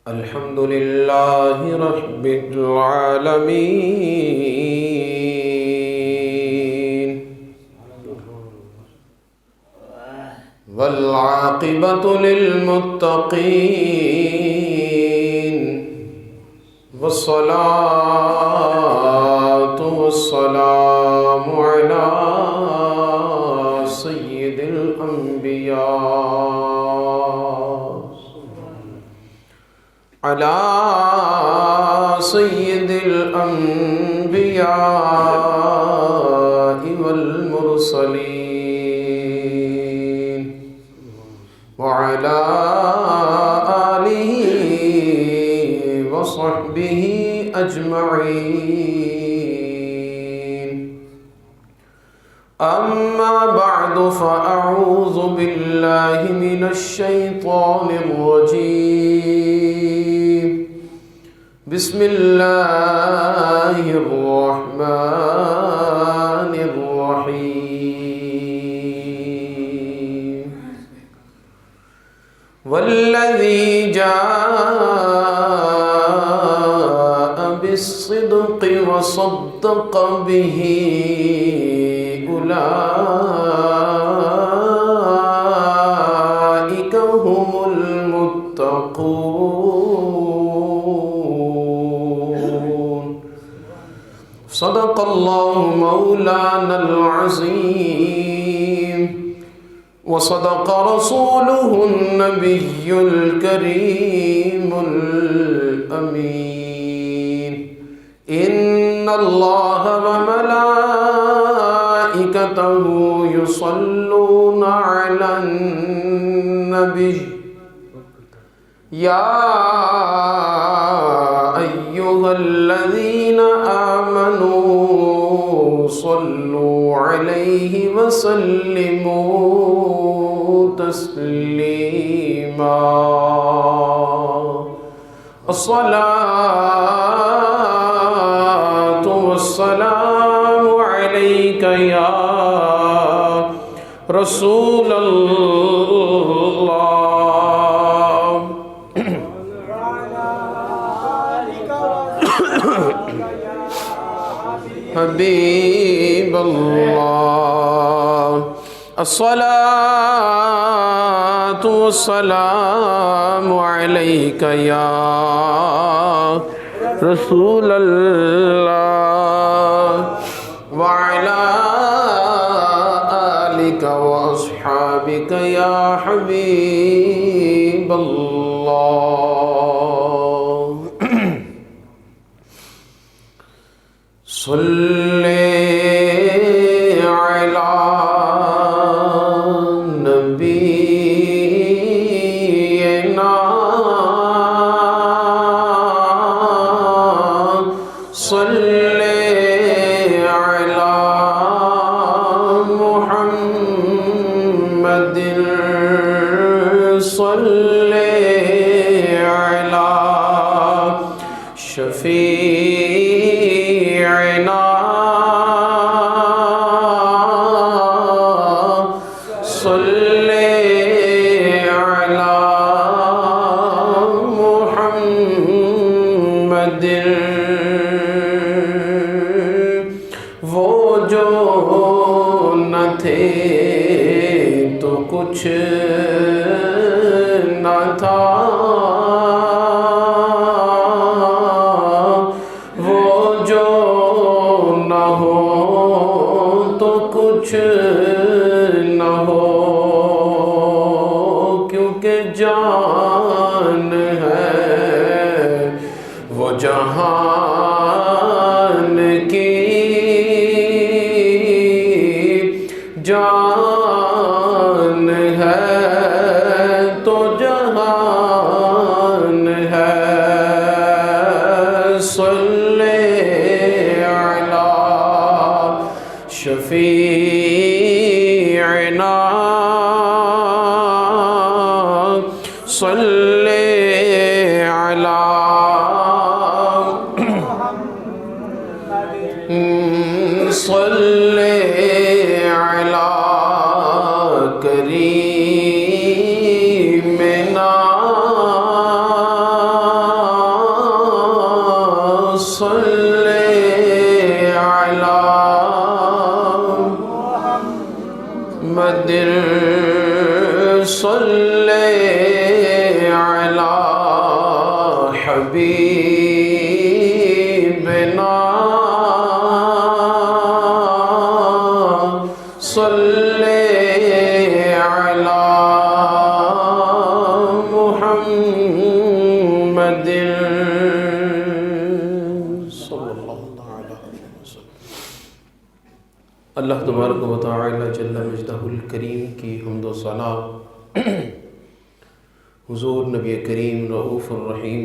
الحمد لله رب العالمين والعاقبة للمتقين والصلاة والسلام على سيد الأنبياء والمرسلين وعلى آله وصحبه أجمعين. أما بعد فأعوذ بالله من الشيطان الرجيم. بسم الله الرحمن الرحيم. والذي جاء بالصدق وصدق به أولئك هم المتقون. صدق الله مولانا العظيم وصدق رسوله النبي الكريم الأمين. إن الله وملائكته يصلون على النبي يا أيها الذين آمنوا صلوا عليه وسلموا تسليما. الصلاة والسلام عليك يا رسول الله حبيب الله. الصلاة والسلام عليك يا رسول الله وعلى آلك وأصحابك يا حبيب الله. صلی علی نبینا صلی علی محمد صلی علی شفیعنا صلی علی محمد. وہ جو نہ تھے تو کچھ نہ تھا، وہ جو نہ ہو تو کچھ نہ ہو، کیونکہ جان ہے وہ جہان کی، جان ہے تو جہان ہے. صلی علی شفیعنا صلی علی صلی علی کریمنا صلی علی حبیبنا صلی علی محمد صلی اللہ علیہ وسلم۔ اللہ تبارک و تعالی جل مجدہ الکریم کی حمد و ثنا حضور نبی کریم رؤوف الرحیم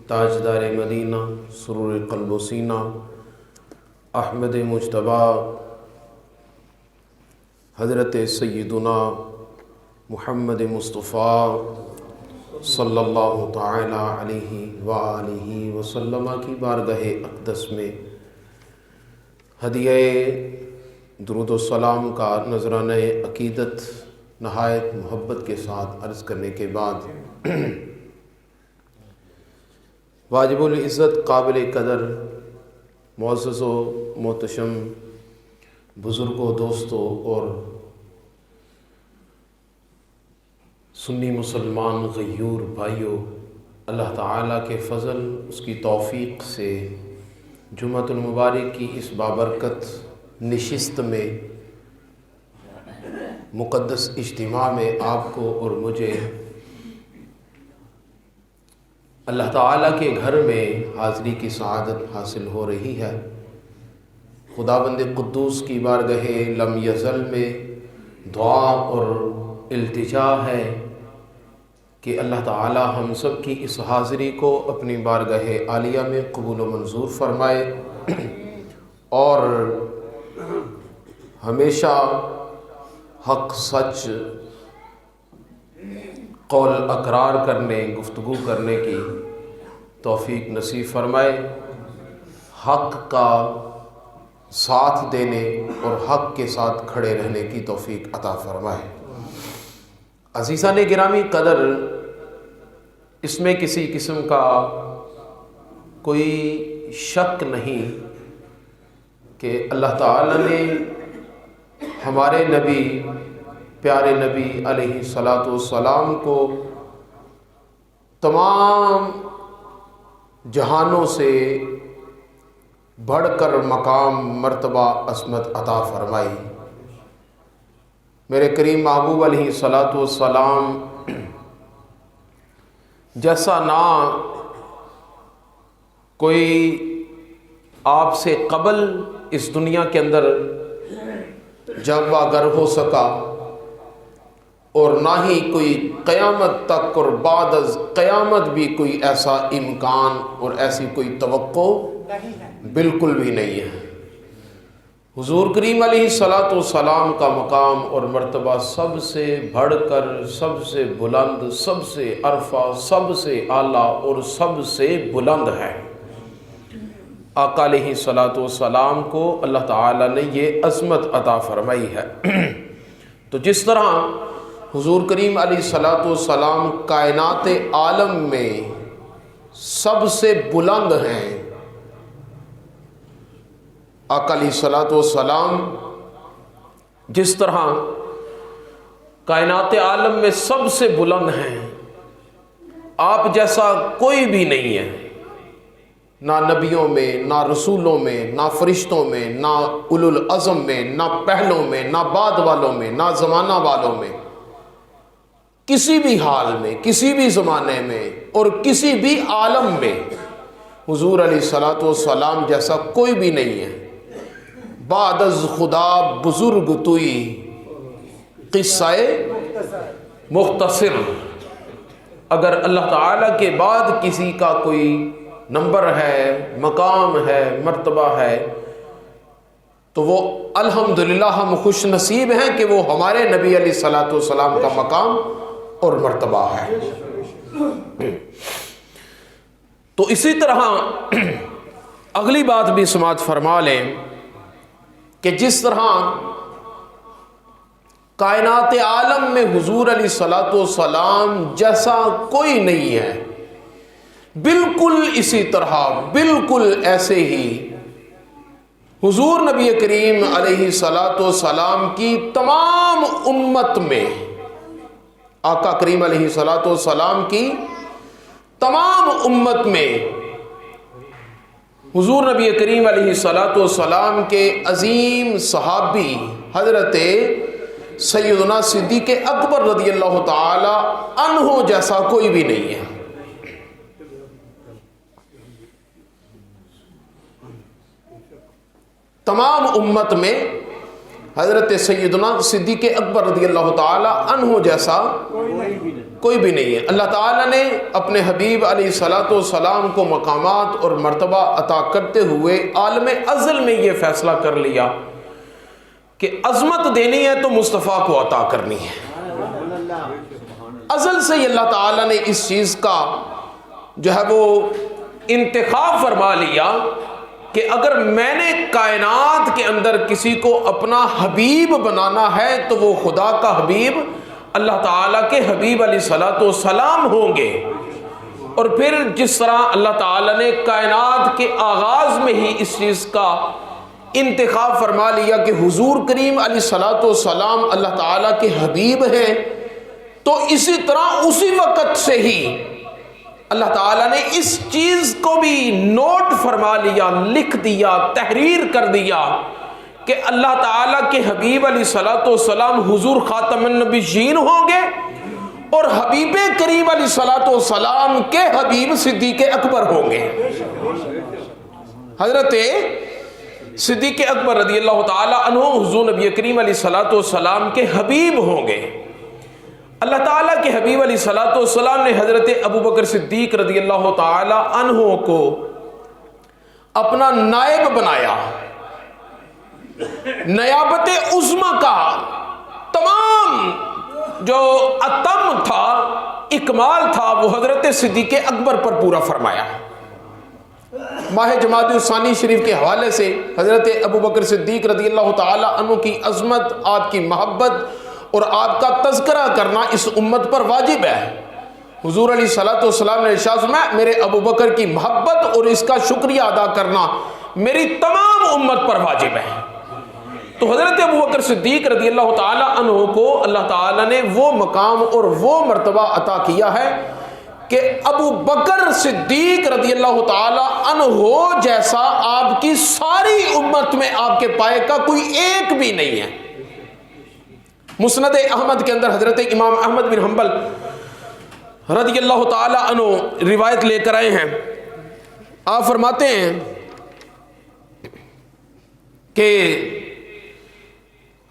تاجدار مدینہ سرور قلب و سینہ احمد مجتبی حضرت سیدنا محمد مصطفیٰ صلی اللہ تعالی علیہ وآلہ وسلم کی بارگاہ اقدس میں ہدیہ درود و سلام کا نذرانہ عقیدت نہایت محبت کے ساتھ عرض کرنے کے بعد واجب العزت قابل قدر معزز و محتشم بزرگوں دوستوں اور سنی مسلمان غیور بھائیوں، اللہ تعالیٰ کے فضل اس کی توفیق سے جمعۃ المبارک کی اس بابرکت نشست میں مقدس اجتماع میں آپ کو اور مجھے اللہ تعالیٰ کے گھر میں حاضری کی سعادت حاصل ہو رہی ہے۔ خداوند قدوس کی بارگاہ لم یزل میں دعا اور التجا ہے کہ اللہ تعالیٰ ہم سب کی اس حاضری کو اپنی بارگاہ عالیہ میں قبول و منظور فرمائے اور ہمیشہ حق سچ قول اقرار کرنے گفتگو کرنے کی توفیق نصیب فرمائے، حق کا ساتھ دینے اور حق کے ساتھ کھڑے رہنے کی توفیق عطا فرمائے۔ عزیزان گرامی قدر، اس میں کسی قسم کا کوئی شک نہیں کہ اللہ تعالی نے ہمارے نبی پیارے نبی علیہ الصلاۃ والسلام کو تمام جہانوں سے بڑھ کر مقام مرتبہ عظمت عطا فرمائی۔ میرے کریم محبوب علیہ الصلاۃ والسلام جیسا نہ کوئی آپ سے قبل اس دنیا کے اندر جلوہ گر ہو سکا اور نہ ہی کوئی قیامت تک اور بعد از قیامت بھی کوئی ایسا امکان اور ایسی کوئی توقع بالکل بھی نہیں ہے۔ حضور کریم علیہ الصلاۃ والسلام کا مقام اور مرتبہ سب سے بڑھ کر، سب سے بلند، سب سے عرفہ، سب سے اعلیٰ اور سب سے بلند ہے۔ آقا علیہ الصلاۃ والسلام کو اللہ تعالیٰ نے یہ عظمت عطا فرمائی ہے۔ تو جس طرح حضور کریم علیہ الصلاۃ والسلام کائنات عالم میں سب سے بلند ہیں، آقا علیہ الصلاۃ والسلام جس طرح کائنات عالم میں سب سے بلند ہیں، آپ جیسا کوئی بھی نہیں ہے، نہ نبیوں میں، نہ رسولوں میں، نہ فرشتوں میں، نہ اولو العزم میں، نہ پہلوں میں، نہ بعد والوں میں، نہ زمانہ والوں میں، کسی بھی حال میں، کسی بھی زمانے میں اور کسی بھی عالم میں حضور علیہ الصلاۃ والسلام جیسا کوئی بھی نہیں ہے۔ بعد از خدا بزرگ توئی قصہ مختصر، اگر اللہ تعالیٰ کے بعد کسی کا کوئی نمبر ہے، مقام ہے، مرتبہ ہے، تو وہ الحمدللہ ہم خوش نصیب ہیں کہ وہ ہمارے نبی علیہ الصلاۃ والسلام کا مقام اور مرتبہ ہے۔ تو اسی طرح اگلی بات بھی سماعت فرما لیں کہ جس طرح کائنات عالم میں حضور علیہ الصلاۃ والسلام جیسا کوئی نہیں ہے، بالکل اسی طرح، بالکل ایسے ہی حضور نبی کریم علیہ الصلاۃ والسلام کی تمام امت میں آقا کریم علیہ الصلوۃ والسلام کی تمام امت میں حضور نبی کریم علیہ الصلوۃ والسلام کے عظیم صحابی حضرت سیدنا صدیق اکبر رضی اللہ تعالی عنہ جیسا کوئی بھی نہیں ہے۔ تمام امت میں حضرت سیدنا صدیق اکبر رضی اللہ تعالی عنہ جیسا کوئی بھی نہیں ہے۔ اللہ تعالیٰ نے اپنے حبیب علیہ الصلوۃ والسلام کو مقامات اور مرتبہ عطا کرتے ہوئے عالم ازل میں یہ فیصلہ کر لیا کہ عظمت دینی ہے تو مصطفیٰ کو عطا کرنی ہے۔ ازل سے ہی اللہ تعالیٰ نے اس چیز کا جو ہے وہ انتخاب فرما لیا کہ اگر میں نے کائنات کے اندر کسی کو اپنا حبیب بنانا ہے تو وہ خدا کا حبیب اللہ تعالیٰ کے حبیب علیہ الصلوۃ والسلام ہوں گے۔ اور پھر جس طرح اللہ تعالیٰ نے کائنات کے آغاز میں ہی اس چیز کا انتخاب فرما لیا کہ حضور کریم علیہ الصلوۃ والسلام اللہ تعالیٰ کے حبیب ہیں، تو اسی طرح اسی وقت سے ہی اللہ تعالیٰ نے اس چیز کو بھی نوٹ فرما لیا، لکھ دیا، تحریر کر دیا کہ اللہ تعالیٰ کے حبیب علیہ الصلوۃ والسلام حضور خاتم النبیین ہوں گے، اور حبیب کریم علیہ الصلوۃ والسلام کے حبیب صدیق اکبر ہوں گے۔ حضرت صدیق اکبر رضی اللہ تعالیٰ عنہ حضور نبی کریم علیہ الصلوۃ والسلام کے حبیب ہوں گے۔ اللہ تعالیٰ کے حبیب علیہ الصلوۃ والسلام نے حضرت ابوبکر صدیق رضی اللہ تعالیٰ عنہ کو اپنا نائب بنایا۔ نیابت عظمی کا تمام جو اتم تھا، اکمال تھا، وہ حضرت صدیق اکبر پر پورا فرمایا۔ ماہ جمادی الثانی شریف کے حوالے سے حضرت ابوبکر صدیق رضی اللہ تعالی عنہ کی عظمت، آپ کی محبت اور آپ کا تذکرہ کرنا اس امت پر واجب ہے۔ حضور علیہ الصلوۃ والسلام نے ارشاد فرمایا میرے ابوبکر کی محبت اور اس کا شکریہ ادا کرنا میری تمام امت پر واجب ہے۔ تو حضرت ابوبکر صدیق رضی اللہ تعالی عنہ کو اللہ تعالی نے وہ مقام اور وہ مرتبہ عطا کیا ہے کہ ابو بکر صدیق رضی اللہ تعالی عنہ جیسا آپ کی ساری امت میں آپ کے پائے کا کوئی ایک بھی نہیں ہے۔ مسند احمد کے اندر حضرت امام احمد بن حنبل رضی اللہ تعالی عنہ روایت لے کر آئے ہیں۔ آپ فرماتے ہیں کہ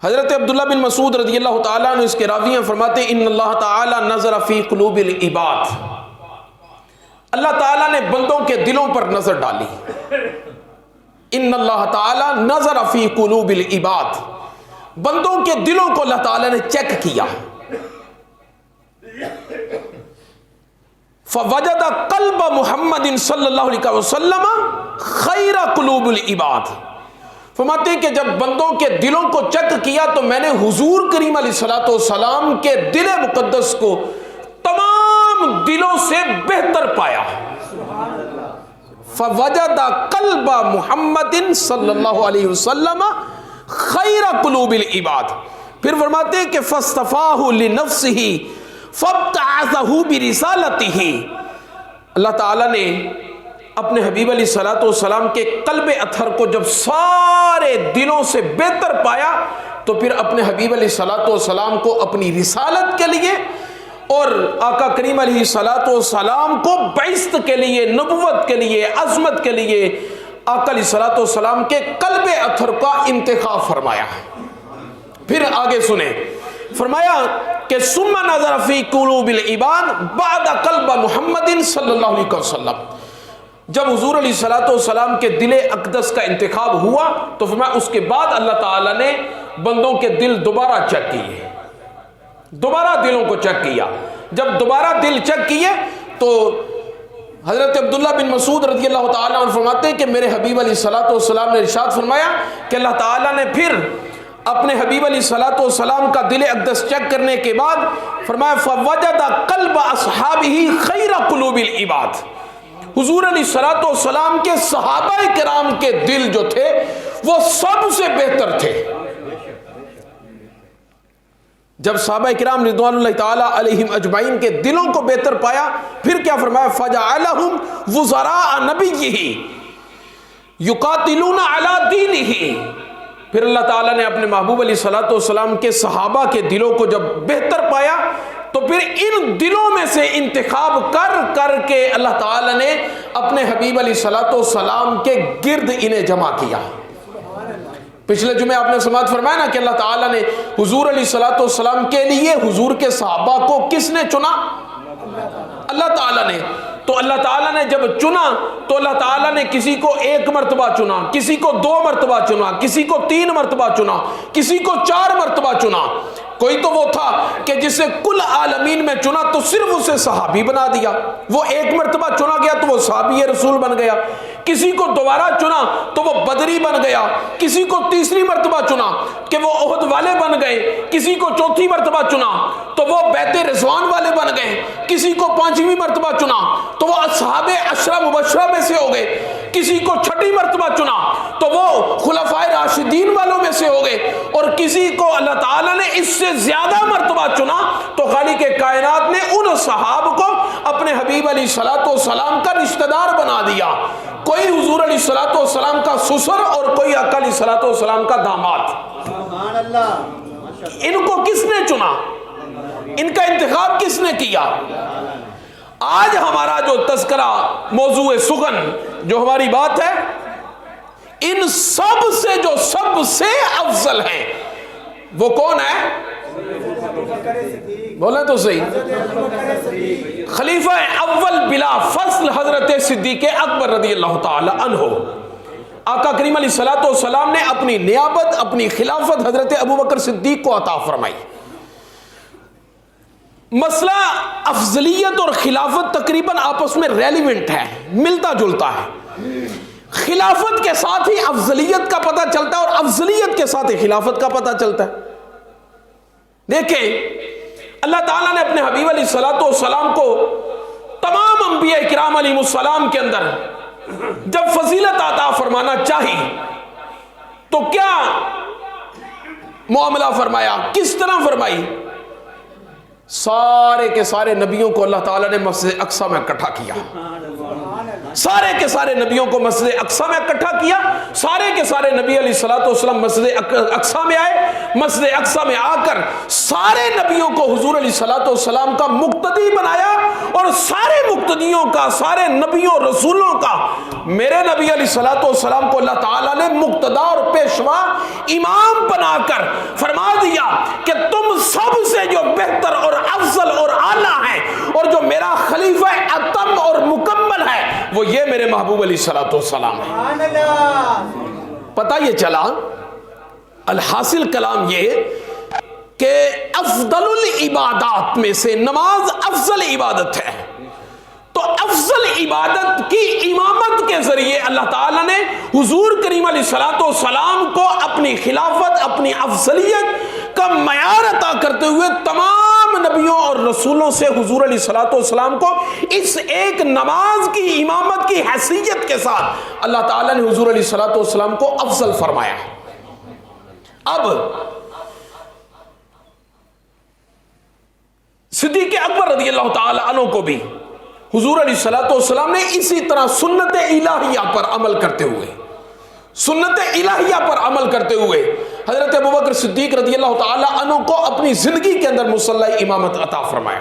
حضرت عبداللہ بن مسعود رضی اللہ تعالیٰ عنہ اس کے راوی ہیں، فرماتے ہیں ان اللہ تعالیٰ نظر فی قلوب العباد، اللہ تعالیٰ نے بندوں کے دلوں پر نظر ڈالی۔ ان اللہ تعالیٰ نظر فی قلوب العباد، بندوں کے دلوں کو اللہ تعالیٰ نے چیک کیا۔ فوجد قلب محمد صلی اللہ علیہ وسلم خیر قلوب العباد، فرماتے ہیں کہ جب بندوں کے دلوں کو چیک کیا تو میں نے حضور کریم علیہ الصلوۃ والسلام کے دل مقدس کو تمام دلوں سے بہتر پایا۔ فوجد قلب محمد صلی اللہ علیہ وسلم خیر قلوب العباد، پھر فرماتے ہیں کہ فاصطفاہ لنفسہ فابتعثہ برسالتہ، اللہ تعالیٰ نے اپنے حبیب علیہ الصلوۃ والسلام کے قلب اطہر کو جب سارے دلوں سے بہتر پایا تو پھر اپنے حبیب علیہ الصلوۃ والسلام کو اپنی رسالت کے لیے اور آقا کریم علیہ الصلوۃ والسلام کو بعثت کے لیے، نبوت کے لیے، عظمت کے لیے آقا علیہ الصلوۃ والسلام کے قلب اطہر کا انتخاب فرمایا۔ پھر آگے سنیں، فرمایا کہ ثم نظر فی قلوب العباد بعد قلب محمد صلی اللہ علیہ وسلم، جب حضور علیہ الصلوۃ والسلام کے دل اقدس کا انتخاب ہوا تو فرمایا اس کے بعد اللہ تعالیٰ نے بندوں کے دل دوبارہ چیک کیے، دوبارہ دلوں کو چیک کیا۔ جب دوبارہ دل چیک کیے تو حضرت عبداللہ بن مسعود رضی اللہ تعالیٰ عنہ فرماتے ہیں کہ میرے حبیب علیہ الصلوۃ والسلام نے ارشاد فرمایا کہ اللہ تعالیٰ نے پھر اپنے حبیب علیہ الصلوۃ والسلام کا دل اقدس چیک کرنے کے بعد فرمایا فوجد قلب اصحابہ خیر قلوب العباد، حضور علیہ الصلوۃ والسلام کے صحابہ کرام کے دل جو تھے وہ سب سے بہتر تھے۔ جب صحابہ کرام رضوان اللہ تعالیٰ علیہم اجمعین کے دلوں کو بہتر پایا، پھر کیا فرمایا؟ فَجَعَلَهُمْ وُزَرَاءَ نَبِيِّهِ يُقَاتِلُونَ عَلَى دِينِهِ۔ پھر اللہ تعالیٰ نے اپنے محبوب علیہ الصلوۃ والسلام کے صحابہ کے دلوں کو جب بہتر پایا تو پھر ان دلوں میں سے انتخاب کر کر کے اللہ تعالیٰ نے اپنے حبیب علیہ الصلوۃ والسلام کے گرد انہیں جمع کیا۔ پچھلے جمعے آپ نے سماعت فرمایا نا کہ اللہ تعالیٰ نے حضور علیہ الصلوۃ والسلام کے لیے حضور کے صحابہ کو کس نے چنا؟ اللہ تعالیٰ نے۔ تو اللہ تعالیٰ نے جب چنا تو اللہ تعالیٰ نے کسی کو 1 مرتبہ چنا، کسی کو 2 مرتبہ چنا، کسی کو 3 مرتبہ چنا، کسی کو 4 مرتبہ چنا۔ کوئی تو وہ تھا کہ جسے کل عالمین میں چنا تو صرف اسے صحابی بنا دیا، وہ 1 مرتبہ چنا گیا تو وہ صحابی رسول بن گیا۔ کسی کو دوبارہ چنا تو وہ بدری بن گیا، کسی کو تیسری مرتبہ چنا کہ وہ احد والے بن گئے، کسی کو 4تھی مرتبہ چنا تو وہ بیت رضوان والے بن گئے، کسی کو 5ویں مرتبہ چنا تو وہ اصحاب 10 مبشرہ میں سے ہو گئے، کسی کو 6ٹھی مرتبہ چنا تو وہ خلفائے راشدین والوں میں سے ہو گئے، اور کسی کو اللہ تعالیٰ نے اس سے زیادہ مرتبہ چنا تو خالق کائنات نے ان صحاب کو اپنے حبیب علیہ الصلوۃ والسلام کا رشتہ دار بنا دیا۔ کوئی حضور علیہ الصلوۃ والسلام کا سسر اور کوئی آقا علیہ الصلوۃ والسلام کا داماد۔ سبحان اللہ۔ ان کو کس نے چنا؟ ان کا انتخاب کس نے کیا؟ آج ہمارا جو تذکرہ موضوع سخن جو ہماری بات ہے، ان سب سے جو سب سے افضل ہیں وہ کون ہے؟ بولیں تو صحیح، خلیفہ اول بلا فصل حضرت صدیق اکبر رضی اللہ تعالی عنہ۔ آقا کریم علیہ الصلوۃ والسلام نے اپنی نیابت، اپنی خلافت حضرت ابوبکر صدیق کو عطا فرمائی۔ مسئلہ افضلیت اور خلافت تقریباً آپس میں ریلیونٹ ہے، ملتا جلتا ہے۔ خلافت کے ساتھ ہی افضلیت کا پتہ چلتا ہے اور افضلیت کے ساتھ ہی خلافت کا پتہ چلتا ہے۔ دیکھیں اللہ تعالیٰ نے اپنے حبیب علیہ الصلوۃ والسلام کو تمام انبیاء کرام علیہ السلام کے اندر جب فضیلت عطا فرمانا چاہی تو کیا معاملہ فرمایا؟ کس طرح فرمائی؟ سارے کے سارے نبیوں کو اللہ تعالیٰ نے مسجد اقصی میں اکٹھا کیا، سارے کے سارے نبیوں کو مسجد اقصی میں اکٹھا کیا، سارے کے سارے نبی علیہ الصلوۃ والسلام مسجد اقصی میں آئے، مسجد اقصی میں آ کر سارے نبیوں کو حضور علیہ الصلوۃ والسلام کا مقتدی بنایا، اور سارے مقتدیوں کا، سارے نبیوں رسولوں کا میرے نبی علیہ الصلوۃ والسلام کو اللہ تعالیٰ نے مقتدا اور پیشوا امام بنا کر فرما دیا کہ تم سب سے جو بہتر اور افضل اور اعلیٰ ہیں اور جو میرا خلیفہ اتم اور مکمل ہے وہ یہ میرے محبوب علیہ الصلوۃ والسلام ہے۔ پتہ یہ چلا، الحاصل کلام یہ کہ افضل العبادات میں سے نماز افضل عبادت ہے، تو افضل عبادت کی امامت کے ذریعے اللہ تعالیٰ نے حضور کریم علیہ الصلوۃ والسلام کو اپنی خلافت، اپنی افضلیت کا معیار عطا کرتے ہوئے تمام نبیوں اور رسولوں سے حضور علیہ الصلوۃ والسلام کو اس ایک نماز کی امامت کی حیثیت کے ساتھ اللہ تعالیٰ نے حضور علیہ الصلوۃ والسلام کو افضل فرمایا۔ اب صدیق اکبر رضی اللہ تعالی عنہ کو بھی حضور علیہ الصلوۃ والسلام نے اسی طرح سنت الہیہ پر عمل کرتے ہوئے حضرت ابوبکر صدیق رضی اللہ تعالی عنہ کو اپنی زندگی کے اندر مصلی امامت عطا فرمایا،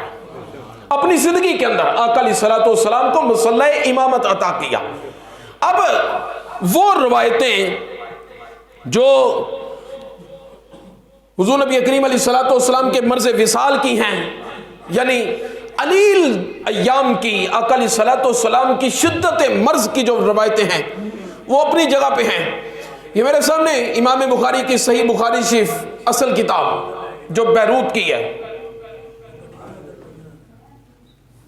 اپنی زندگی کے اندر آقا علیہ الصلوۃ والسلام کو مصلی امامت عطا کیا۔ اب وہ روایتیں جو حضور نبی کریم علیہ الصلوۃ والسلام کے مرض وصال کی ہیں، یعنی علیل ایام کی، آقا علیہ الصلوۃ والسلام کی شدت مرض کی جو روایتیں ہیں وہ اپنی جگہ پہ ہیں۔ یہ میرے سامنے امام بخاری کی صحیح بخاری شریف اصل کتاب جو بیروت کی ہے،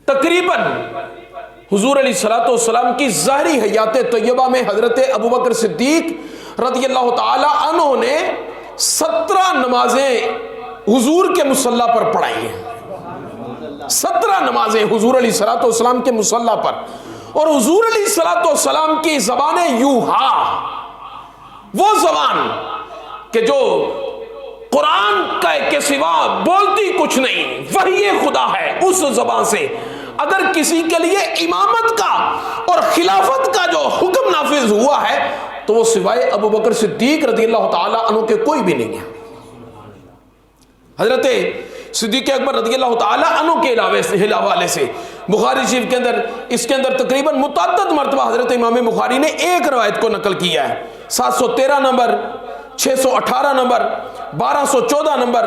تقریباً حضور علیہ الصلوۃ والسلام کی ظاہری حیات طیبہ میں حضرت ابوبکر صدیق رضی اللہ تعالی عنہ نے 17 نمازیں حضور کے مصلی پر پڑھائی ہیں، 17 نمازیں حضور علیہ الصلوۃ والسلام کے مصلی پر، اور حضور علیہ الصلوۃ والسلام کی زبان یوحا، وہ زبان کہ جو قرآن کے سوا بولتی کچھ نہیں، وحی خدا ہے اس زبان سے۔ اگر کسی کے لیے امامت کا اور خلافت کا جو حکم نافذ ہوا ہے تو وہ سوائے ابو بکر صدیق رضی اللہ تعالی عنہ کے کوئی بھی نہیں ہے۔ حضرت صدیق اکبر رضی اللہ تعالی عنہ کے حوالے سے بخاری شریف کے اندر اس کے اندر تقریباً متعدد مرتبہ حضرت امام بخاری نے ایک روایت کو نقل کیا ہے، 713 نمبر، 618 نمبر، 1214 نمبر،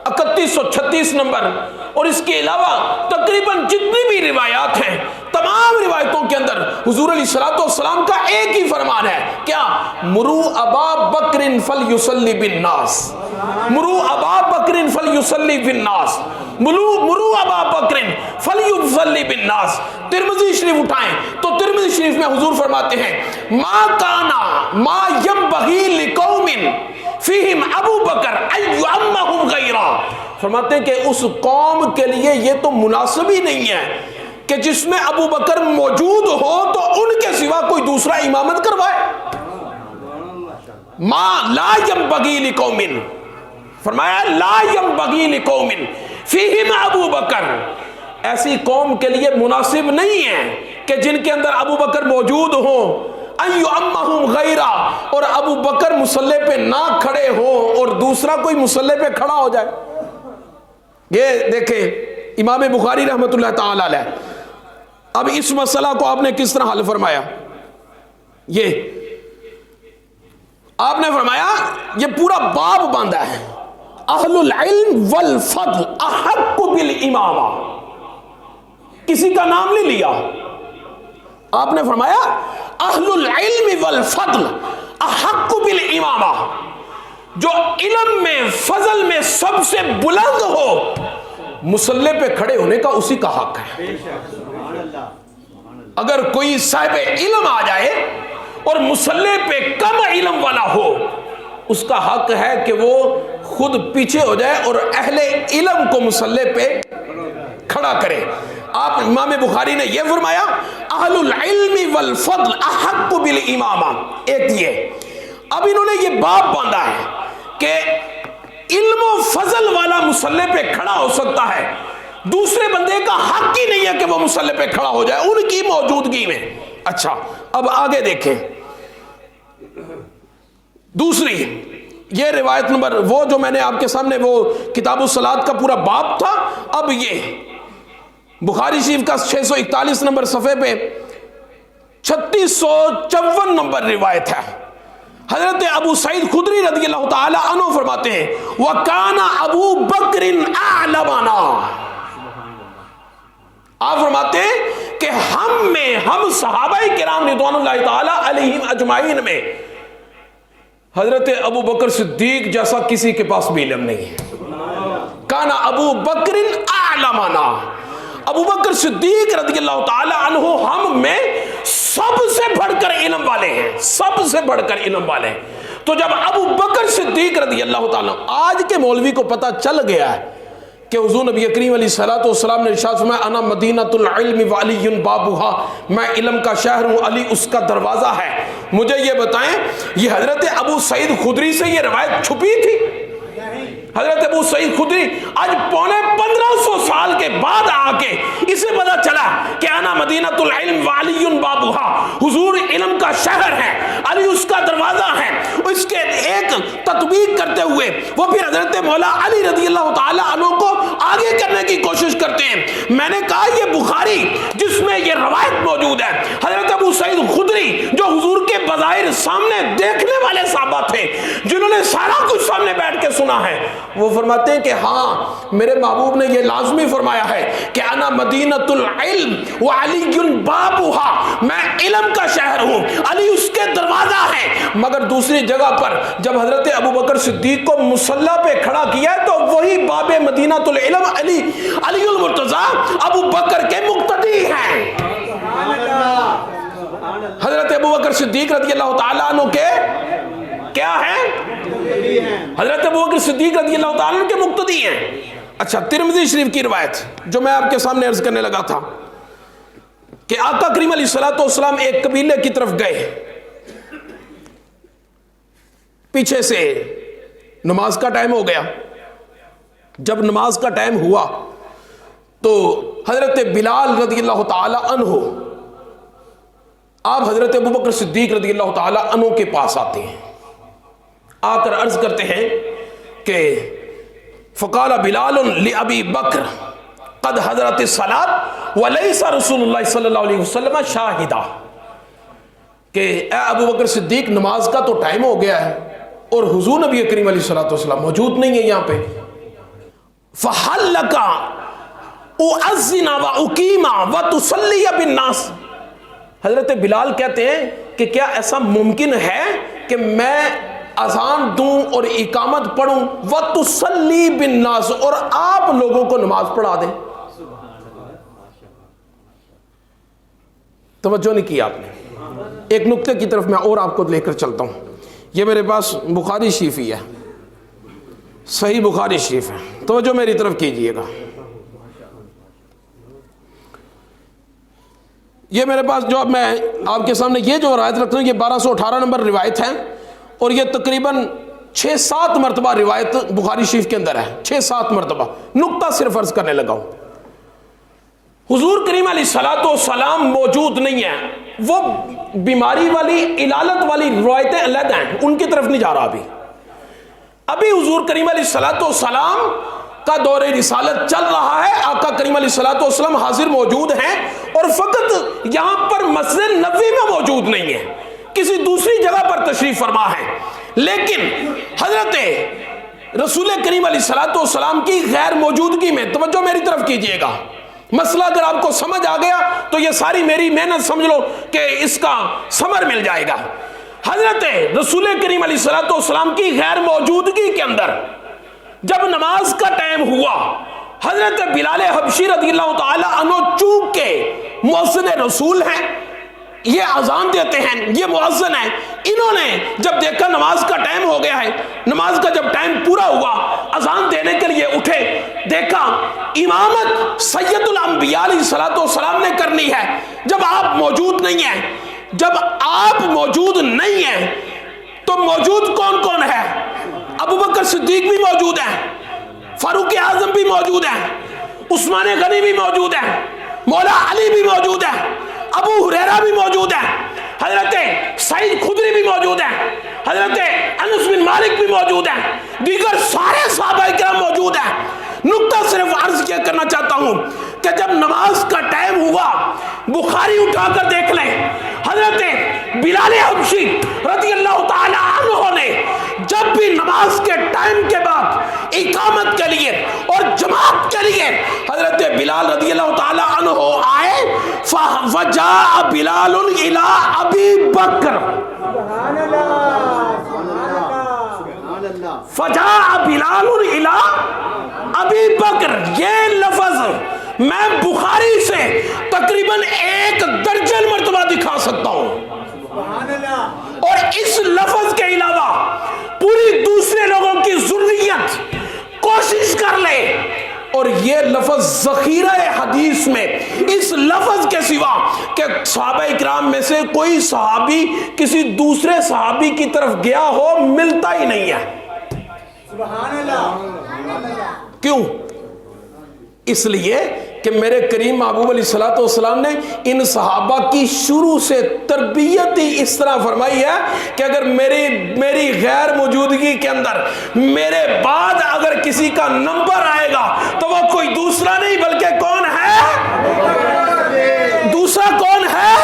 3136 نمبر، اور اس کے علاوہ تقریباً جتنی بھی روایات ہیں تمام روایتوں کے اندر حضور علیہ الصلوۃ والسلام کا ایک ہی فرمان ہے، کیا؟ مرو ابا بکر فلیصلی بالناس، مرو ابا بکر فلیصلی بالناس، مرو ابا بکر فلیصلی بالناس۔ ترمذی شریف اٹھائیں تو ترمذی شریف میں حضور فرماتے ہیں ما کانا ما ينبغي لقوم فیہم ابو بکر ایعمہم غیرہ، فرماتے ہیں کہ اس قوم کے لیے یہ تو مناسب ہی نہیں ہے کہ جس میں ابو بکر موجود ہو تو ان کے سوا کوئی دوسرا امامت کروائے۔ ما لا ينبغي لقوم، فرمایا لا ينبغي لقوم فیہم ابو بکر، ایسی قوم کے لیے مناسب نہیں ہے کہ جن کے اندر ابو بکر موجود ہوں، ایعمہم غیرہ، اور ابو بکر مصلی پہ نہ کھڑے ہوں اور دوسرا کوئی مصلی پہ کھڑا ہو جائے۔ یہ دیکھیں امام بخاری رحمۃ اللہ تعالی علیہ، اب اس مسئلہ کو آپ نے کس طرح حل فرمایا؟ یہ آپ نے فرمایا یہ پورا باب باندھا ہے، اہل العلم والفضل احق بالامامہ، کسی کا نام نہیں لیا، آپ نے فرمایا اہل العلم والفضل احق بالامامہ، جو علم میں فضل میں سب سے بلند ہو مصلی پہ کھڑے ہونے کا اسی کا حق ہے۔ اگر کوئی صاحب علم آ جائے اور مصلی پہ کم علم والا ہو، اس کا حق ہے کہ وہ خود پیچھے ہو جائے اور اہل علم کو مصلی پہ کھڑا کرے۔ آپ امام بخاری نے یہ فرمایا اہل العلم والفضل احق بالامامہ، ایک یہ۔ اب انہوں نے یہ باب باندھا ہے کہ علم و فضل والا مصلی پہ کھڑا ہو سکتا ہے، دوسرے بندے کا حق ہی نہیں ہے کہ وہ مصلی پہ کھڑا ہو جائے ان کی موجودگی میں۔ اچھا اب آگے دیکھیں دوسری یہ روایت نمبر، وہ جو میں نے آپ کے سامنے وہ کتاب الصلاۃ کا پورا باب تھا، اب یہ بخاری شریف کا 641 نمبر صفحے پہ 3654 نمبر روایت ہے۔ حضرت ابو سعید خدری رضی اللہ تعالی عنہ فرماتے ہیں وَكَانَ أَبُو بَكْرٍ أَعْلَمَنَا، آپ فرماتے ہیں کہ ہم صحابہ کرام رضوان اللہ تعالی علیہم اجمعین میں حضرت ابو بکر صدیق جیسا کسی کے پاس بھی علم نہیں ہے۔ کانا ابو بکر اعلمنا، ابو بکر صدیق رضی اللہ تعالی عنہ ہم میں سب سے بڑھ کر علم والے ہیں، سب سے بڑھ کر علم والے ہیں۔ تو جب ابو بکر صدیق رضی اللہ تعالی عنہ، آج کے مولوی کو پتہ چل گیا ہے کہ حضور نبی کریم علیہ الصلوۃ والسلام نے ارشاد فرمایا انا مدینۃ العلم وعلی بابھا، میں علم کا شہر ہوں، علی اس کا دروازہ ہے۔ مجھے یہ بتائیں یہ حضرت ابو سعید خدری سے یہ روایت چھپی تھی؟ حضرت ابو سعید خدری آج 1500 سال کے بعد آ کے اسے پتا چلا کہ انا مدینۃ العلم وعلی بابھا، حضور علم کا شہر ہے، علی اس کا دروازہ ہے۔ اس کے ایک تطبیق کرتے ہوئے وہ پھر حضرت مولا علی رضی اللہ تعالی عنہ کو آگے کرنے کی کوشش کرتے ہیں۔ میں نے کہا یہ بخاری جس میں یہ روایت موجود ہے، حضرت ابو سعید خدری جو حضور کے بظاہر سامنے دیکھنے والے صحابہ تھے، جنہوں نے سارا کچھ سامنے بیٹھ کے سنا ہے، وہ فرماتے ہیں کہ ہاں میرے محبوب نے یہ لازمی فرمایا ہے کہ انا مدینۃ العلم وعلی بابھا، میں علم کا شہر ہوں، علی اس کے دروازہ ہے۔ مگر دوسری جگہ پر جب حضرت ابو بکر صدیق کو مصلی پہ کھڑا کیا ہے تو وہی باب مدینۃ العلم علی المرتضی ابو بکر کے مقتدی ہیں، حضرت ابو بکر صدیق رضی اللہ تعالیٰ عنہ کے کیا ہیں؟ حضرت ابو بکر صدیق رضی اللہ تعالیٰ عنہ کے مقتدی ہیں۔ اچھا ترمذی شریف کی روایت جو میں آپ کے سامنے عرض کرنے لگا تھا کہ آقا کریم علیہ الصلوۃ والسلام ایک قبیلے کی طرف گئے، پیچھے سے نماز کا ٹائم ہو گیا. جب نماز کا ٹائم ہوا تو حضرت بلال رضی اللہ تعالی عنہ آپ حضرت ابوبکر صدیق رضی اللہ تعالی عنہ کے پاس آتے ہیں. آ کر عرض کرتے ہیں کہ فقال بلال لأبی بکر قد حضرت الصلاۃ ولیس رسول اللہ صلی اللہ علیہ وسلم شاہدہ، کہ اے ابو بکر صدیق نماز کا تو ٹائم ہو گیا ہے اور حضور نبی کریم علیہ الصلوۃ والسلام موجود نہیں ہے یہاں پہ. فَحَلْ لَكَ أُؤَذِّنَ وَأُقِيمَ وَتُصَلِّيَ بِالنَّاسِ، حضرت بلال کہتے ہیں کہ کیا ایسا ممکن ہے کہ میں اذان دوں اور اقامت پڑھوں وَتُصَلِّي بِالنَّاسِ، اور آپ لوگوں کو نماز پڑھا دیں. توجہ نہیں کی آپ نے. ایک نقطے کی طرف میں اور آپ کو لے کر چلتا ہوں. یہ میرے پاس بخاری شریف ہی ہے، صحیح بخاری شریف ہے، توجہ میری طرف کیجئے گا. یہ میرے پاس جو اب میں آپ کے سامنے یہ جو روایت رکھتا ہوں یہ 1218 نمبر روایت ہے اور یہ تقریباً 6-7 مرتبہ روایت بخاری شریف کے اندر ہے. 6-7 مرتبہ. نقطہ صرف عرض کرنے لگا ہوں. حضور کریم علیہ الصلوۃ والسلام موجود نہیں ہے. وہ بیماری والی علالت والی روایتیں علیحدہ ہیں، ان کی طرف نہیں جا رہا. ابھی حضور کریم علیہ الصلوۃ والسلام کا دور رسالت چل رہا ہے. آقا کریم علیہ الصلوۃ والسلام حاضر موجود ہیں اور فقط یہاں پر مسجد نبوی میں موجود نہیں ہے، کسی دوسری جگہ پر تشریف فرما ہے. لیکن حضرت رسول کریم علیہ الصلوۃ والسلام کی غیر موجودگی میں توجہ میری طرف کیجئے گا. مسئلہ اگر آپ کو سمجھ آ گیا تو یہ ساری میری محنت سمجھ لو کہ اس کا ثمر مل جائے گا. حضرت رسول کریم علیہ الصلوۃ والسلام کی غیر موجودگی کے اندر جب نماز کا ٹائم ہوا، حضرت بلال حبشی رضی اللہ تعالی عنہ چونکہ مؤذن رسول ہیں، یہ اذان دیتے ہیں، یہ مؤذن ہیں، انہوں نے جب دیکھا نماز کا ٹائم ہو گیا ہے، نماز کا جب ٹائم پورا ہوا اذان دینے کے لیے اٹھے، دیکھا امامت سید الانبیاء علیہ الصلوۃ والسلام نے کرنی ہے. جب آپ موجود نہیں ہیں، جب آپ موجود نہیں ہیں تو موجود کون کون ہے؟ ابو بکر صدیق بھی موجود ہیں، فاروق اعظم بھی موجود ہیں، عثمان غنی بھی موجود ہیں، مولا علی بھی موجود ہے، ابو ہریرہ بھی موجود ہے، حضرت سعید خدری بھی موجود ہے، حضرت انس بن مالک بھی موجود ہے، دیگر سارے صحابہ کرام موجود ہیں. نقطہ صرف عرض کیا کرنا چاہتا ہوں کہ جب نماز کا ٹائم ہوا، بخاری اٹھا کر دیکھ لیں، حضرت بلال حبشی رضی اللہ تعالی عنہ نے جب بھی نماز کے ٹائم کے بعد اقامت کے لیے اور جماعت کے لیے حضرت بلال رضی اللہ تعالی عنہ آئے، فجاء بلال الی ابی بکر، فجاء بلال الی ابی بکر. یہ لفظ میں بخاری سے تقریباً 1 درجن مرتبہ دکھا سکتا ہوں، اور اس لفظ کے علاوہ پوری دوسرے لوگوں کی ضروریت کوشش کر لے اور یہ لفظ ذخیرہ حدیث میں اس لفظ کے سوا کہ صحابہ اکرام میں سے کوئی صحابی کسی دوسرے صحابی کی طرف گیا ہو ملتا ہی نہیں ہے. سبحان اللہ. کیوں؟ اس لیے کہ میرے کریم محبوب علیہ الصلوۃ والسلام نے ان صحابہ کی شروع سے تربیت ہی اس طرح فرمائی ہے کہ اگر میری غیر موجودگی کے اندر میرے بعد اگر کسی کا نمبر آئے گا تو وہ کوئی دوسرا نہیں بلکہ کون ہے؟ دوسرا کون ہے؟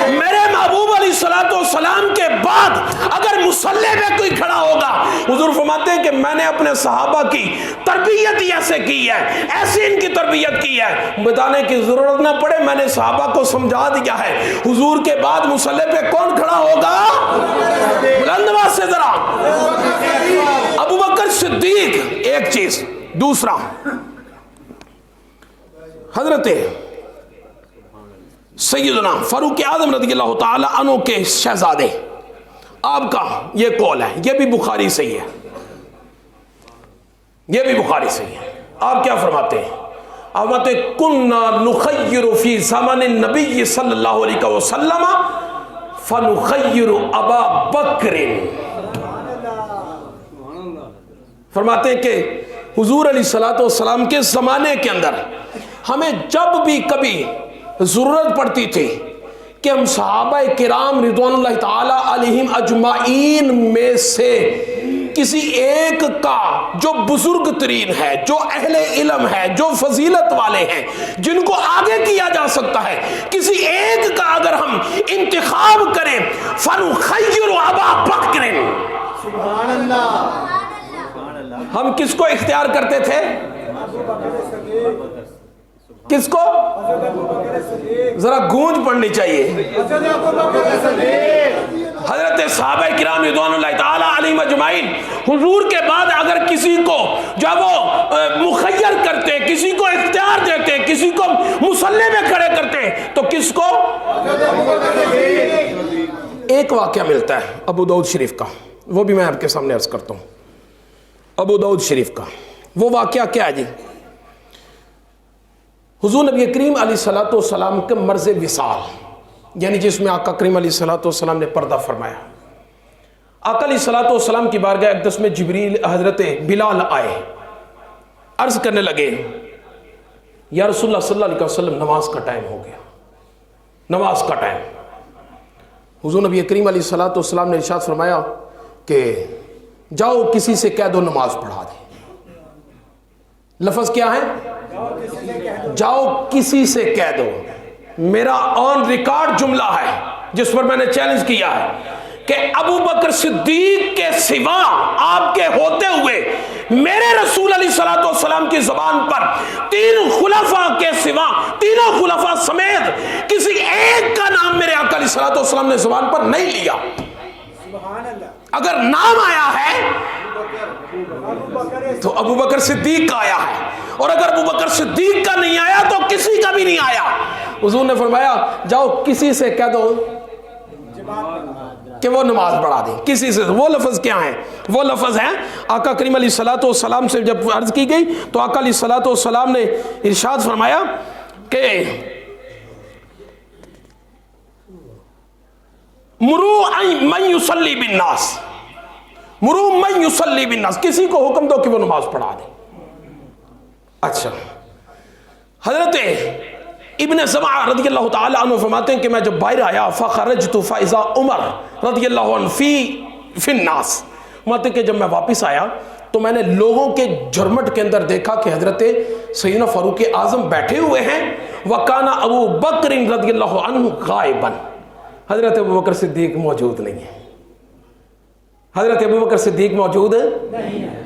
میرے محبوب علیہ الصلوۃ والسلام کے بعد اگر مصلی میں کوئی کھڑا ہوگا، حضور فرماتے ہیں کہ میں نے اپنے صحابہ کی تربیت ہی ایسے کی ہے، ایسی ان کی تربیت کی ہے، بتانے کی ضرورت نہ پڑے، میں نے صحابہ کو سمجھا دیا ہے. حضور کے بعد مصلی پہ کون کھڑا ہوگا؟ بلند آواز سے ذرا ابو بکر صدیق. ایک چیز. دوسرا، حضرت سیدنا فاروق اعظم رضی اللہ تعالی عنہ کے شہزادے، آپ کا یہ قول ہے، یہ بھی بخاری صحیح ہے، یہ بھی بخاری صحیح ہے. آپ کیا فرماتے ہیں؟ آپ فرماتے ہیں کننا نخیر فی زمن النبی صلی اللہ علیہ وسلم فنخیر ابا بکر. فرماتے ہیں کہ حضور علیہ الصلوۃ والسلام کے زمانے کے اندر ہمیں جب بھی کبھی ضرورت پڑتی تھی کہ ہم صحابہ کرام رضوان اللہ تعالی علیہم اجمعین میں سے کسی ایک کا جو بزرگ ترین ہے، جو اہل علم ہے، جو فضیلت والے ہیں، جن کو آگے کیا جا سکتا ہے، کسی ایک کا اگر ہم انتخاب کریں فَنُخَيِّرُ أَبَا بَكْرٍ، سبحان اللہ، ہم کس کو اختیار کرتے تھے؟ کس کو؟ ذرا گونج پڑنی چاہیے۔ حضرت صحابہ کرام رضوان اللہ تعالی علیہم اجمعین حضور کے بعد اگر کسی کو جب وہ مخیر کرتے، کسی کو اختیار دیتے، کسی کو مصلی میں کھڑے کرتے تو کس کو؟ ایک واقعہ ملتا ہے ابو داؤد شریف کا، وہ بھی میں آپ کے سامنے عرض کرتا ہوں۔ ابو داؤد شریف کا وہ واقعہ کیا ہے جی؟ حضور نبی کریم علیہ الصلوۃ والسلام کے مرض وصال، یعنی جس میں آقا کریم علیہ الصلوۃ والسلام نے پردہ فرمایا، آقا علیہ الصلوۃ والسلام کی بارگاہ اقدس میں جبریل حضرت بلال آئے، عرض کرنے لگے یا رسول اللہ صلی اللہ علیہ وسلم نماز کا ٹائم ہو گیا، نماز کا ٹائم۔ حضور نبی کریم علیہ الصلوۃ والسلام نے ارشاد فرمایا کہ جاؤ کسی سے کہہ دو نماز پڑھا دے۔ لفظ کیا ہے؟ جاؤ کسی سے کہہ دو۔ میرا آن ریکارڈ جملہ ہے جس پر میں نے چیلنج کیا ہے کہ ابو بکر صدیق کے سوا آپ کے ہوتے ہوئے میرے رسول علیہ الصلوۃ والسلام کی زبان پر تین خلفاء کے سوا، تینوں خلفاء سمیت کسی ایک کا نام میرے آقا علیہ الصلوۃ والسلام نے زبان پر نہیں لیا۔ اگر نام آیا ہے تو ابو بکر صدیق کا آیا ہے، اور اگر ابو بکر صدیق کا نہیں آیا تو کسی کا بھی نہیں آیا۔ حضور نے فرمایا جاؤ کسی سے کہہ دو کہ وہ نماز پڑھا دیں، کسی سے۔ وہ لفظ کیا ہیں؟ وہ لفظ ہیں آقا کریم علیہ الصلوۃ والسلام سے جب عرض کی گئی تو آقا علیہ الصلوۃ والسلام نے ارشاد فرمایا کہ مرو من یصلی بالناس، مرو من یصلی بالناس، کسی کو حکم دو کہ وہ نماز پڑھا دے۔ اچھا، حضرت ابن زمعہ رضی اللہ تعالی عنہ فرماتے ہیں کہ میں جب باہر آیا فخرجت فاذا عمر رضی اللہ عنہ فی الناس، فرماتے ہیں کہ جب میں واپس آیا تو میں نے لوگوں کے جھرمٹ کے اندر دیکھا کہ حضرت سیدنا فاروق اعظم بیٹھے ہوئے ہیں، وکانا ابو بکر رضی اللہ عنہ غائبا، حضرت ابو بکر صدیق موجود نہیں ہے۔ حضرت ابو بکر صدیق موجود ہے،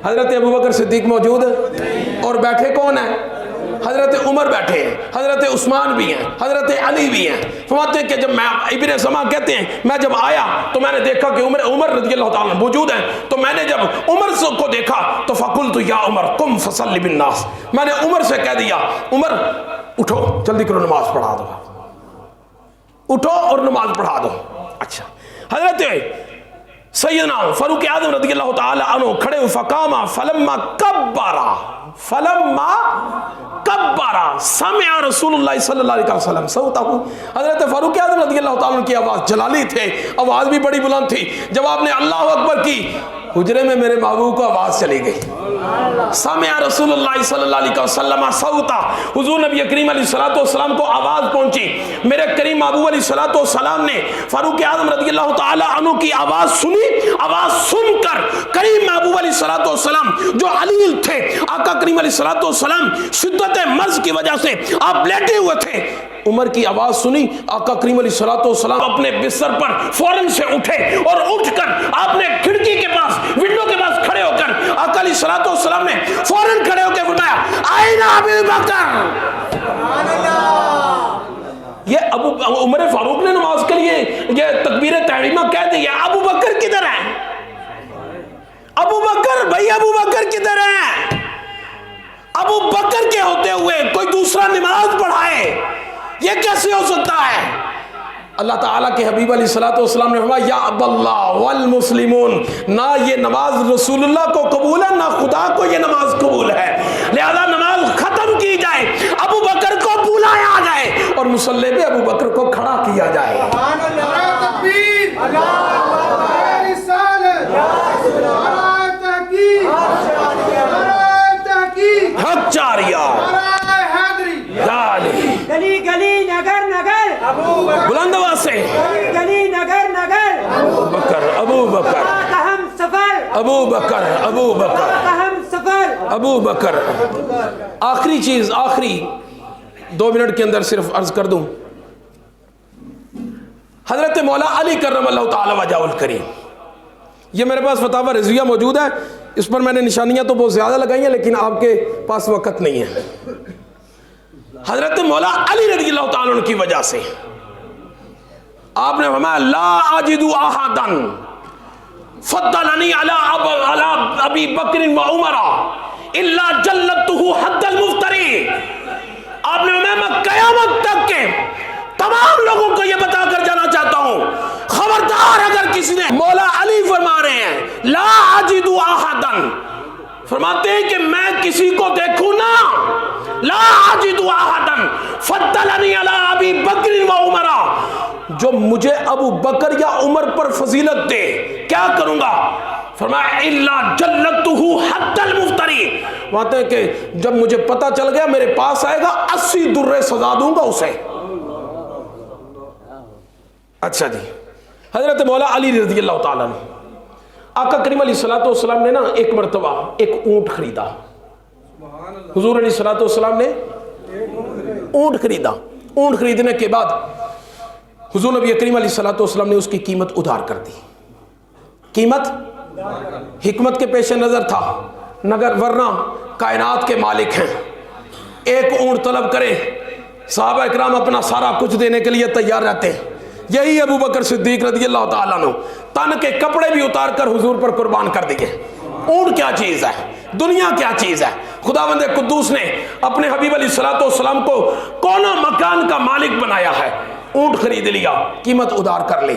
حضرت ابو بکر صدیق موجود ہے، اور بیٹھے کون ہیں؟ حضرت عمر بیٹھے ہیں، حضرت عثمان بھی ہیں، حضرت علی بھی ہیں۔ فرماتے ہیں کہ جب میں ابن زمعہ کہتے ہیں میں جب آیا تو میں نے دیکھا کہ عمر رضی اللہ تعالیٰ موجود ہیں، تو میں نے جب عمر کو دیکھا تو فقلت یا عمر قم فصلی بالناس، میں نے عمر سے کہہ دیا عمر اٹھو جلدی کرو نماز پڑھا دو، اٹھو اور نماز پڑھا دو۔ اچھا، حضرت سیدنا فاروق اعظم رضی اللہ تعالی عنہ کھڑے ہوئے، فقام فلما کبرا سمع رسول اللہ صلی اللہ علیہ وسلم صوتہ، حضرت فاروق اعظم رضی اللہ تعالی عنہ کی آواز جلالی تھے، آواز بھی بڑی بلند تھی۔ جب آپ نے اللہ اکبر کی، حجرے میں میرے محبوب کو آواز چلی گئی، سمع رسول اللہ صلی اللہ علیہ وسلم صوتہ، حضور نبی کریم علیہ الصلوۃ والسلام کو آواز پہنچی۔ میرے کریم محبوب علیہ الصلوۃ والسلام نے فاروق اعظم رضی اللہ تعالی عنہ کی آواز سنی، آواز سن کر کریم محبوب علیہ الصلوۃ والسلام جو علیل تھے، آقا کریم علیہ الصلوۃ والسلام شدت مرض کی وجہ سے آپ لیٹے ہوئے تھے، عمر کی آواز سنی، آقا کریم علیہ الصلوۃ والسلام اپنے بستر پر فوراً سے اٹھے اور اٹھ کر آپ نے کھڑکی کے پاس، ونڈو کے پاس کھڑے ہو کر آقا علیہ الصلوۃ والسلام نے فوراً کھڑے ہو کے فرمایا آئین ابو بکر۔ یہ عمر فاروق نے نماز کے لیے یہ تکبیر تحریمہ کہہ دی ہے، ابو بکر کدھر ہے؟ ابو بکر بھائی، ابو بکر کدھر ہے؟ ابو بکر کے ہوتے ہوئے کوئی دوسرا نماز پڑھائے، یہ کیسے ہو سکتا ہے؟ اللہ تعالیٰ کے حبیب علیہ الصلوۃ والسلام نے فرمایا یا اب اللہ والمسلمون، نہ یہ نماز رسول اللہ کو قبول ہے نہ خدا کو یہ نماز قبول ہے، لہذا نماز ختم کی جائے، ابو بکر کو بلایا جائے اور مصلی پہ ابو بکر کو کھڑا کیا جائے۔ سبحان اللہ، تکبیر، اللہ اکبر، رسالت، نعرہ تحقیق، جاریہ گلی گلی نگر نگر بلند آواز سے گلی نگر نگر ابو بکر ہم سفر ابو بکر ہم سفر ابو بکر. آخری چیز، آخری 2 منٹ کے اندر صرف عرض کر دوں. حضرت مولا علی کرم اللہ تعالی وجہہ الکریم، یہ میرے پاس فتاوی رضویہ موجود ہے، اس پر میں نے نشانیاں تو بہت زیادہ لگائی ہیں لیکن آپ کے پاس وقت نہیں ہے. حضرت مولا علی رضی اللہ تعالیٰ عنہ کی وجہ سے آپ نے فرمایا لا اجد احدا فضلنی علی ابی بکر و عمر الا جلدته حد المفتری. آپ نے فرمایا میں قیامت تک کے تمام لوگوں کو یہ بتا کر جانا چاہتا ہوں، خبردار اگر کسی نے، مولا علی فرما رہے ہیں لا اجد احدا، فرماتے ہیں کہ میں کسی کو دیکھوں نا، لا اجد احدا فضلنی علی ابی بکر و عمر، جو مجھے ابو بکر یا عمر پر فضیلت دے، کیا کروں گا؟ فرمایا الا جلدته حد المفتری، فرماتے ہیں کہ جب مجھے پتہ چل گیا میرے پاس آئے گا 80 درے سزا دوں گا اسے. اچھا جی، حضرت مولا علی رضی اللہ تعالیٰ عنہ، آقا کریم علیہ السلام نے نا ایک مرتبہ ایک اونٹ خریدا. حضور علیہ السلام نے اونٹ خریدا. اونٹ خریدنے کے بعد حضور نبی کریم علیہ السلام نے اس کی قیمت ادھار کر دی. قیمت حکمت کے پیش نظر تھا، نگر ورنہ کائنات کے مالک ہیں، ایک اونٹ طلب کرے صحابہ اکرام اپنا سارا کچھ دینے کے لیے تیار رہتے ہیں. یہی ابو بکر صدیق رضی اللہ تعالیٰ عنہ تن کے کپڑے بھی اتار کر حضور پر قربان کر دیے. اونٹ کیا چیز ہے، دنیا کیا چیز ہے. خداوند قدوس نے اپنے حبیب علیہ السلام کو کون مکان کا مالک بنایا ہے. اونٹ خرید لیا، قیمت ادھار کر لی.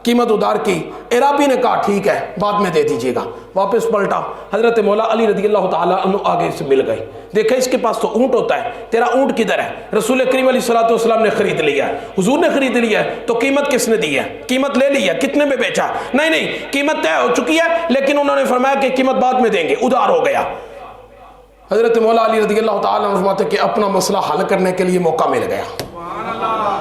قیمت ادھار کی، عرابی نے کہا ٹھیک ہے بعد میں دے دیجیے گا. واپس پلٹا، حضرت مولا علی رضی اللہ تعالیٰ عنہ آگے سے مل گئے. دیکھا اس کے پاس تو اونٹ ہوتا ہے، تیرا اونٹ کدھر ہے؟ رسول کریم علیہ السلام نے خرید لیا ہے. حضور نے خرید لیا ہے تو قیمت کس نے دی ہے؟ قیمت لے لی ہے، کتنے میں بیچا؟ نہیں، قیمت طے ہو چکی ہے لیکن انہوں نے فرمایا کہ قیمت بعد میں دیں گے، ادھار ہو گیا. حضرت مولا علی رضی اللہ تعالیٰ عنہ فرماتے کہ اپنا مسئلہ حل کرنے کے لیے موقع مل گیا.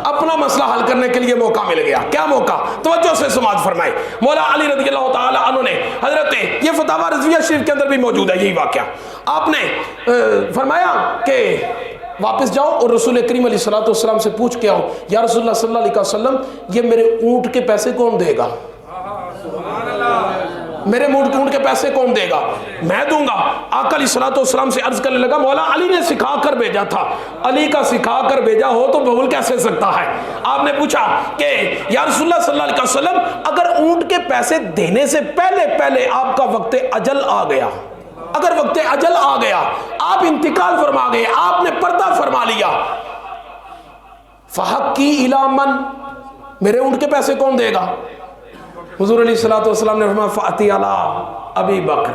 اپنا مسئلہ حل کرنے کے لیے موقع مل گیا. کیا موقع؟ توجہ سے سماعت فرمائے. مولا علی رضی اللہ تعالی عنہ نے حضرت، یہ فتاوی رضویہ شریف کے اندر بھی موجود ہے یہی واقعہ، آپ نے فرمایا کہ واپس جاؤ اور رسول کریم علیہ السلام سے پوچھ کے آؤ یا رسول اللہ صلی اللہ علیہ وسلم یہ میرے اونٹ کے پیسے کون دے گا؟ میرے اونٹ کے پیسے کون دے گا؟ میں دوں گا. آقا علیہ السلام سے عرض کرنے لگا مولا علی نے سکھا کر بھیجا تھا، علی کا سکھا کر بھیجا ہو تو بھول کیسے سکتا ہے؟ آپ نے پوچھا کہ یا رسول اللہ صلی اللہ علیہ وسلم اگر اونٹ کے پیسے دینے سے پہلے آپ کا وقت اجل آ گیا، اگر وقت اجل آ گیا، آپ انتقال فرما گئے، آپ نے پردہ فرما لیا، فحقی الی من، میرے اونٹ کے پیسے کون دے گا؟ حضور علیہ السلام نے فرمایا فاتی علی ابی بکر،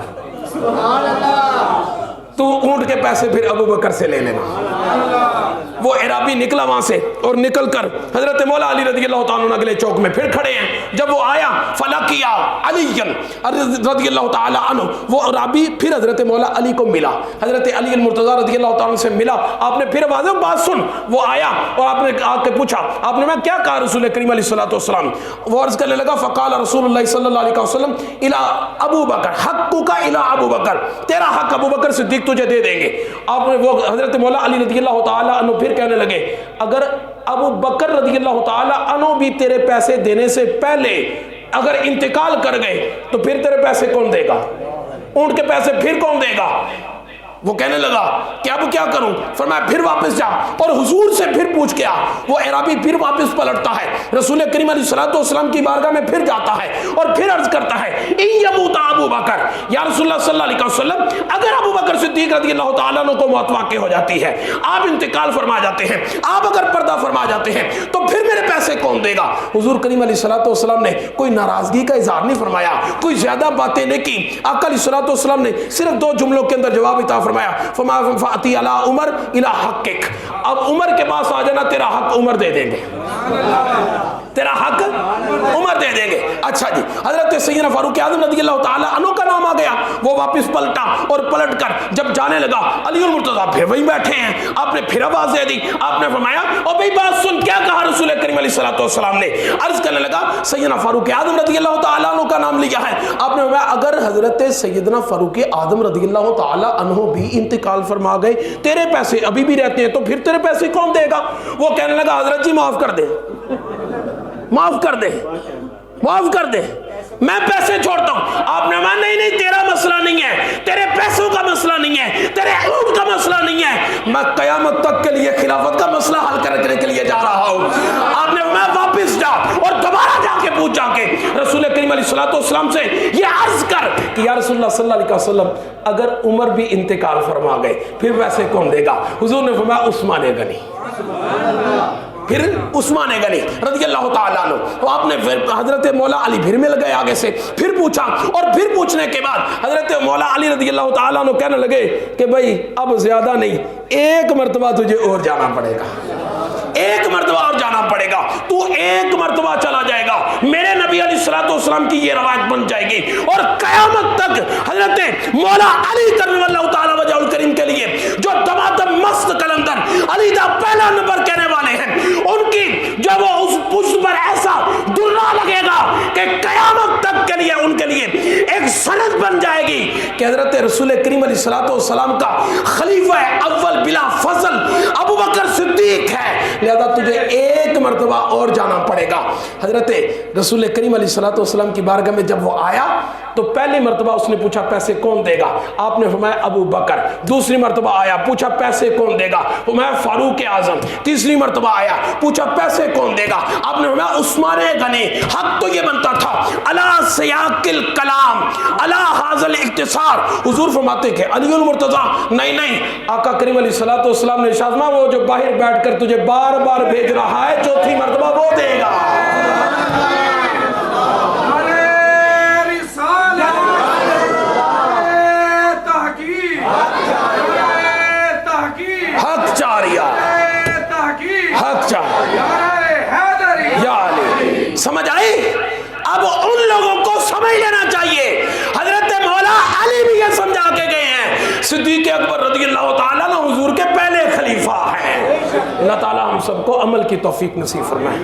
تو اونٹ کے پیسے پھر ابو بکر سے لے لینا. وہ عرابی نکلا وہاں سے اور نکل کر حضرت مولا علی رضی اللہ تعالیٰ عنہ اگلے چوک میں پھر کھڑے ہیں. جب وہ آیا فلقیا علی رضی اللہ تعالیٰ عنہ، وہ عرابی پھر حضرت مولا علی کو ملا، حضرت علی المرتضیٰ رضی اللہ تعالیٰ عنہ سے ملا. آپ نے پھر واضح بات سن، وہ آیا اور آپ نے آ کے پوچھا، آپ نے میں کیا کہا رسول کریم علیہ السلام؟ وہ عرض کرنے لگا فقال رسول اللہ صلی اللہ علیہ وسلم الی ابو بکر حقک الی ابو بکر، تیرا حق ابو بکر صدیق تجھے دے دیں گے. آپ نے وہ حضرت مولا علی رضی اللہ تعالیٰ عنہ پھر کہنے لگے اگر ابو بکر رضی اللہ تعالیٰ عنہ بھی تیرے پیسے دینے سے پہلے اگر انتقال کر گئے تو پھر تیرے پیسے کون دے گا؟ اونٹ کے پیسے پھر کون دے گا؟ وہ کہنے لگا کہ اب کیا کروں؟ فرمایا پھر واپس جا اور حضور سے پھر پوچھ کے آ. وہ عرابی پھر واپس پلٹتا ہے، رسول کریم علیہ السلام کی بارگاہ میں پھر جاتا ہے اور پھر عرض کرتا ہے ان یموت ابو بکر، یا رسول اللہ صلی اللہ علیہ وسلم اگر ابو بکر صدیق رضی اللہ تعالیٰ عنہ کو موت واقع ہو جاتی ہے، آپ انتقال فرما جاتے ہیں، آپ اگر پردہ فرما جاتے ہیں تو پھر میرے پیسے کون دے گا؟ حضور کریم علیہ السلام نے کوئی ناراضگی کا اظہار نہیں فرمایا، کوئی زیادہ باتیں نہیں کی. آقا علیہ السلام نے صرف 2 جملوں کے اندر جواب عطا فرمایا فاتی علی عمر الی حقک، اب عمر کے پاس آ جانا، تیرا حق عمر دے دیں گے، تیرا حق عمر دے دیں گے. اچھا جی, حضرت سیدنا فاروق اعظم رضی اللہ تعالیٰ عنہ کا نام آ گیا. وہ واپس پلٹا اور پلٹ کر جب جانے لگا, علی المرتضیٰ پھر وہیں بیٹھے ہیں. آپ نے پھر آواز دے دی. آپ نے فرمایا او بھئی بات سن, کیا کہا رسول کریم علیہ الصلوۃ والسلام نے؟ عرض کرنے لگا سیدنا فاروق اعظم رضی اللہ تعالیٰ عنہ کا نام لیا ہے. آپ نے فرمایا اگر حضرت سیدنا فاروق اعظم رضی اللہ تعالیٰ عنہ بھی انتقال فرما گئے, تیرے پیسے ابھی بھی رہتے ہیں, تو پھر تیرے پیسے کون دے گا؟ وہ کہنے لگا حضرت جی معاف کر دے, معاف کر دے, معاف کر دے, میں پیسے چھوڑتا ہوں. آپ نے کہا نہیں نہیں, تیرا مسئلہ نہیں ہے, تیرے پیسوں کا مسئلہ نہیں ہے, تیرے اونٹ کا مسئلہ نہیں ہے, میں قیامت تک کے لیے خلافت کا مسئلہ حل کرنے کے لیے جا رہا ہوں. آپ نے میں واپس جا اور دوبارہ جا کے پوچھ, جا کے رسول کریم علیہ الصلوۃ والسلام سے یہ عرض کر کہ یا رسول اللہ صلی اللہ علیہ وسلم اگر عمر بھی انتقال فرما گئے پھر ویسے کون دے گا؟ حضور نے فرمایا عثمان غنی. پھر عثمان غنی رضی اللہ تعالیٰ عنہ. تو آپ نے پھر حضرت مولا علی پھر مل گئے آگے سے, پھر پوچھا, اور پھر پوچھنے کے بعد حضرت مولا علی رضی اللہ تعالیٰ عنہ کہنے لگے کہ بھئی اب زیادہ نہیں, ایک مرتبہ تجھے اور جانا پڑے گا, ایک مرتبہ اور جانا پڑے گا, تو ایک مرتبہ چلا جائے گا. میرے نبی علیہ الصلوۃ والسلام کی یہ روایت بن جائے گی, اور قیامت تک حضرت مولا علی کرم اللہ تعالیٰ وجہ الکریم کے لیے جو دمادم مست کلندر علی دا پہلا نمبر کہنے والے ہیں, ان کی جب وہ اس پشت پر ایسا درا لگے گا کہ قیامت تک کے لیے ان کے لیے ایک سند بن جائے گی کہ حضرت رسول کریم علیہ الصلوۃ والسلام کا خلیفہ اول بلا فضل ابو بکر صدیق ہے, لہذا تجھے ایک مرتبہ اور جانا پڑے گا. حضرت رسول کریم علیہ الصلوۃ والسلام کی بارگاہ میں جب وہ آیا تو پہلی مرتبہ اس نے پوچھا پیسے کون دے گا؟ آپ نے فرمایا ابو بکر. دوسری مرتبہ آیا, پوچھا پیسے کون دے گا؟ فرمایا فاروق اعظم. تیسری مرتبہ آیا, پوچھا پیسے کون دے گا؟ آپ نے فرمایا عثمان غنی. حق تو یہ بنتا تھا الا سیاق الکلام الا ھذا الاختصار. حضور فرماتے کہ علی المرتضیٰ نہیں نہیں, آقا کریم علیہ الصلوۃ والسلام نے ارشاد فرمایا وہ جو باہر بیٹھ کر تجھے بار بار بھیج رہا ہے, چوتھی مرتبہ وہ دے گا. حق چاریا, حق چاریا, یا علی. سمجھ آئی؟ اب ان لوگوں کو سمجھ لینا چاہیے, حضرت مولا علی بھی یہ سمجھا کے گئے ہیں, صدیق اکبر رضی اللہ تعالیٰ عنہ حضور کے پہلے خلیفہ ہیں. اللہ تعالیٰ ہم سب کو عمل کی توفیق نصیب فرمائے.